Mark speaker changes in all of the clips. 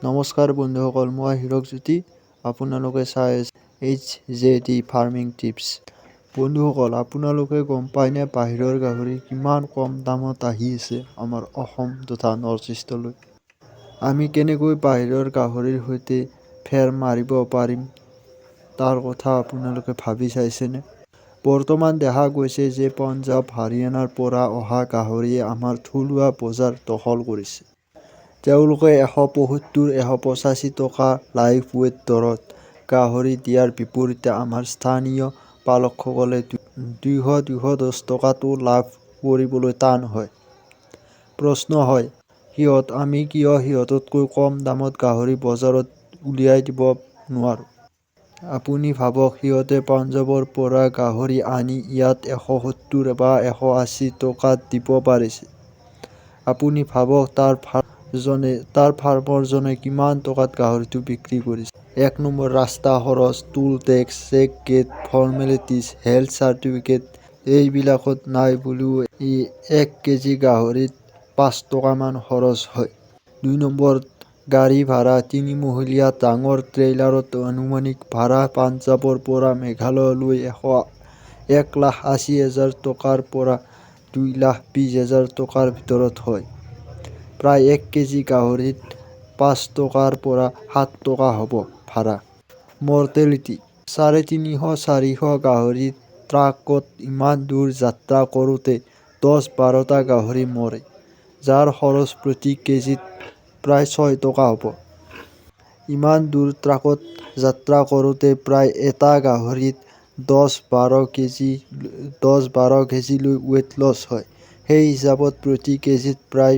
Speaker 1: নমস্কাৰ বন্ধুসকল, মই হীৰকজ্যোতি। আপোনালোকে চাই আছে HJD ফাৰ্মিং টিপছ। বন্ধুসকল, আপোনালোকে গম পায়নে বাহিৰৰ গাহৰি কিমান কম দামত আহি আছে আমাৰ অসম তথা নৰ্থ ইষ্টলৈ? আমি কেনেকৈ বাহিৰৰ গাহৰিৰ সৈতে ফেৰ মাৰিব পাৰিম তাৰ কথা আপোনালোকে ভাবি চাইছেনে? বৰ্তমান দেখা গৈছে যে পঞ্জাৱ, হাৰিয়ানাৰ পৰা অহা গাহৰিয়ে আমাৰ থলুৱা বজাৰ দখল কৰিছে। তেওঁলোকে 175-185 টকা লাইভ ৱেট দৰত গাহৰি দিয়াৰ বিপৰীতে আমাৰ স্থানীয় পালকসকলে 200-210 টকাতো লাভ কৰিবলৈ টান হয়। প্ৰশ্ন হয়, আমি কিয় সিহঁততকৈ কম দামত গাহৰি বজাৰত উলিয়াই দিব নোৱাৰো? আপুনি ভাবক, সিহঁতে পঞ্জাৱৰ পৰা গাহৰি আনি ইয়াত 170 বা 180 টকাত দিব পাৰিছে। আপুনি ভাবক তাৰ ফাৰ্মাৰজনে কিমান টকাত গাহৰিটো বিক্ৰী কৰিছে। 1 নম্বৰ, ৰাস্তা খৰচ, toll tax, check gate, formalities, health certificate এইবিলাকত নাই বুলিও 1 কেজি গাহৰিত 5 টকামান খৰচ হয়। 2 নম্বৰ, গাড়ী ভাড়া, 3 মহলীয়া ডাঙৰ ট্ৰেইলাৰত আনুমানিক ভাড়া পঞ্জাৱৰ পৰা মেঘালয়লৈ 1,80,000 টকাৰ পৰা 2,20,000 টকাৰ ভিতৰত হয়। প্ৰায় 1 কেজি গাহৰিত 5 টকাৰ পৰা 7 টকা হ'ব ভাড়া। মৰ্টেলিটি, 350-400 গাহৰি ট্ৰাকত ইমান দূৰ যাত্ৰা কৰোঁতে 10-12টা গাহৰি মৰে, যাৰ খৰচ প্ৰতি কেজিত প্ৰায় 6 টকা হ'ব। ইমান দূৰ ট্ৰাকত যাত্ৰা কৰোঁতে প্ৰায় এটা গাহৰিত 10-12 কেজিলৈ ৱেট লছ হয়। সেই হিচাপত প্ৰতি কেজিত প্ৰায়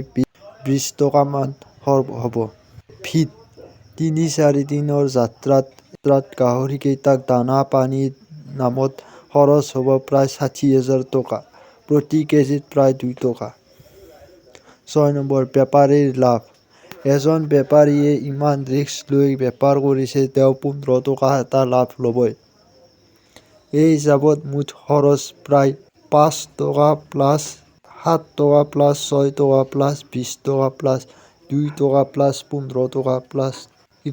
Speaker 1: 20 টকামান হ'ব। ফিড, 3-4 দিনৰ যাত্ৰাত গাহৰিকেইটাক দানা পানীৰ নামত খৰচ হ'ব প্ৰায় 60,000 টকা, প্ৰতি কেজিত প্ৰায় 2 টকা। 6 নম্বৰ, বেপাৰীৰ লাভ, এজন বেপাৰীয়ে ইমান ৰিস্ক লৈ বেপাৰ কৰিছে, তেওঁ 15 টকা এটা লাভ ল'বই। এই হিচাপত মুঠ খৰচ প্ৰায় 5 টকা প্লাছ 7 টকা প্লাছ 6 টকা প্লাছ 20 টকা প্লাছ 2 টকা প্লাছ 15 টকা প্লাছ =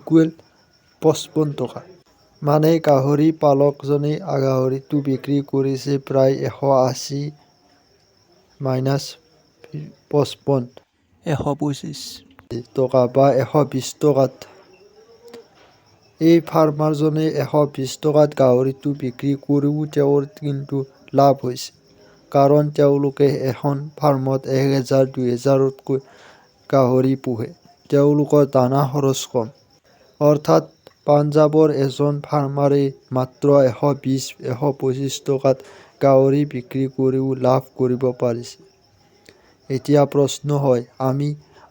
Speaker 1: 55 টকা। মানে গাহৰি পালকজনে গাহৰিটো বিক্ৰী কৰিছে প্ৰায় 180 - 55 125 টকা বা 120 টকাত। এই ফাৰ্মাৰজনে 120 টকাত গাহৰিটো বিক্ৰী কৰিও তেওঁৰ কিন্তু লাভ হৈছে। কাৰণ তেওঁলোকে এখন ফাৰ্মত 1000-2000তকৈ গাহৰি পোহে। তেওঁলোকৰ দানা খৰচ কম। অৰ্থাৎ পঞ্জাৱৰ এজন ফাৰ্মাৰে মাত্ৰ 120-125 টকাত গাহৰি বিক্ৰী কৰিও লাভ কৰিব পাৰিছে। এতিয়া প্ৰশ্ন হয়, আমি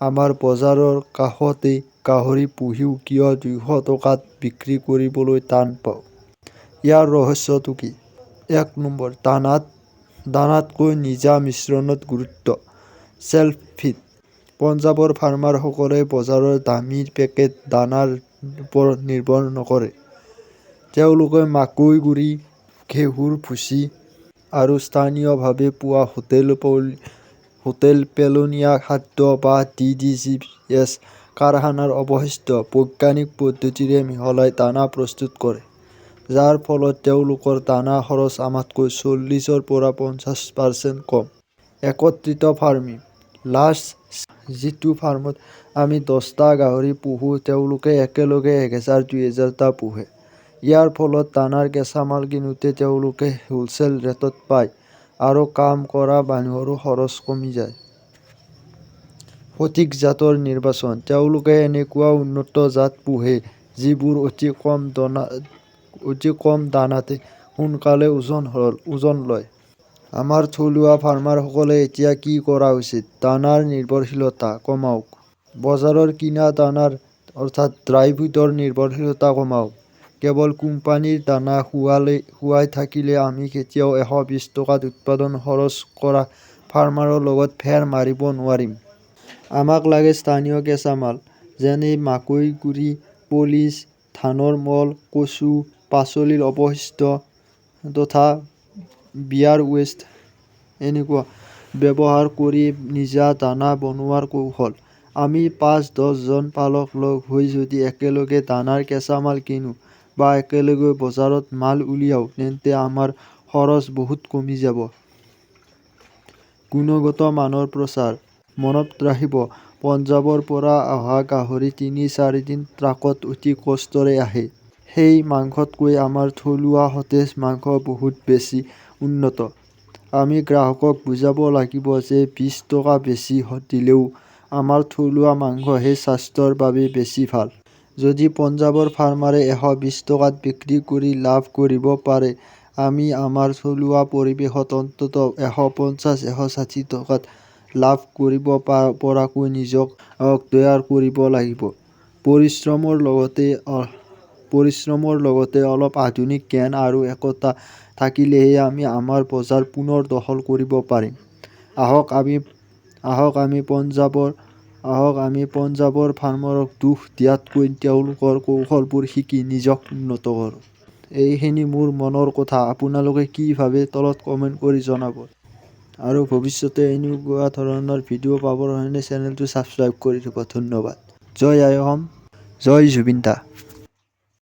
Speaker 1: আমাৰ বজাৰৰ কাষতে গাহৰি পুহিও কিয় 200 টকাত বিক্ৰী কৰিবলৈ টান পাওঁ? ইয়াৰ ৰহস্যটো কি? 1 নম্বৰ, দানাতকৈ নিজা মিশ্ৰণত গুৰুত্ব। চেল্ফ ফিড, পঞ্জাৱৰ ফাৰ্মাৰসকলে বজাৰৰ দামী পেকেট দানাৰ ওপৰত নিৰ্ভৰ নকৰে। তেওঁলোকে মাকৈ গুড়ি, ঘেঁহুৰ ভুচি আৰু স্থানীয়ভাৱে পোৱা হোটেল পেলনীয়া খাদ্য বা DDGS কাৰখানাৰ অৱশিষ্ট বৈজ্ঞানিক পদ্ধতিৰে মিহলাই দানা প্ৰস্তুত কৰে, যাৰ ফলত তেওঁলোকৰ দানা খৰচ আমাতকৈ 40% পৰা 50% কম। একত্ৰিত ফাৰ্মিং, লাৰ্জ স্কেল, যিটো ফাৰ্মত আমি 10টা গাহৰি পোহোঁ, তেওঁলোকে একেলগে 1000-2000টা পোহে। ইয়াৰ ফলত দানাৰ কেঁচামাল কিনোতে তেওঁলোকে হোলচেল ৰেটত পায় আৰু কাম কৰা মানুহৰো খৰচ কমি যায়। সঠিক জাতৰ নিৰ্বাচন, তেওঁলোকে এনেকুৱা উন্নত জাত পোহে যিবোৰ অতি কম দানাতে সোনকালে ওজন লয়। আমাৰ থলুৱা ফাৰ্মাৰসকলে এতিয়া কি কৰা উচিত? দানাৰ নিৰ্ভৰশীলতা কমাওক। বজাৰৰ কিনা দানাৰ ড্ৰাই ফিডৰ নিৰ্ভৰশীলতা কমাওক। কেৱল কোম্পানীৰ দানা খুৱাই থাকিলে আমি কেতিয়াও 120 টকাত উৎপাদন খৰচ কৰা ফাৰ্মাৰৰ লগত ফেৰ মাৰিব নোৱাৰিম। আমাক লাগে স্থানীয় কেঁচামাল, যেনে মাকৈ গুড়ি, পলিচ, ধানৰ মল, কচু, পাচলিৰ অৱশিষ্ট তথা বিয়াৰ ৱেষ্ট ব্যৱহাৰ কৰি নিজা দানা বনোৱাৰ কৌশল। আমি ৫-১০ জন পালক লগ হৈ যদি একেলগে দানাৰ কেঁচামাল কিনো বা একেলগে বজাৰত মাল উলিয়াও তেন্তে আমাৰ খৰচ বহুত কমি যাব। গুণগত মানৰ প্ৰচাৰ। মনত ৰাখিব, পঞ্জাৱৰ পৰা অহা গাহৰি ৩-৪ দিন ট্ৰাকত অতি কষ্টৰে আহে। সেই মাংসতকৈ আমাৰ থলুৱা সতেজ মাংস বহুত বেছি উন্নত। আমি গ্ৰাহকক বুজাব লাগিব যে ২০ টকা বেছি দিলেও আমাৰ থলুৱা মাংসহে স্বাস্থ্যৰ বাবে বেছি ভাল। যদি পঞ্জাৱৰ ফাৰ্মাৰে ১২০ টকাত বিক্ৰী কৰি লাভ কৰিব পাৰে, আমি আমাৰ থলুৱা পৰিৱেশত অন্ততঃ ১৫০-১৬০ টকাত লাভ কৰিব পৰাকৈ নিজক তৈয়াৰ কৰিব লাগিব। পৰিশ্ৰমৰ লগতে অলপ আধুনিক জ্ঞান আৰু একতা থাকিলেহে আমি আমাৰ বজাৰ পুনৰ দখল কৰিব পাৰিম। আহক আমি পঞ্জাৱৰ ফাৰ্মাৰক দোষ দিয়াতকৈ তেওঁলোকৰ কৌশলবোৰ শিকি নিজক উন্নত কৰোঁ। এইখিনি মোৰ মনৰ কথা। আপোনালোকে কি ভাবে তলত কমেণ্ট কৰি জনাব। আৰু ভৱিষ্যতে এনেকুৱা ধৰণৰ ভিডিঅ' পাবৰ কাৰণে চেনেলটো ছাবস্ক্ৰাইব কৰি থব। ধন্যবাদ। জয় আই অসম, জয় জুবিন দা।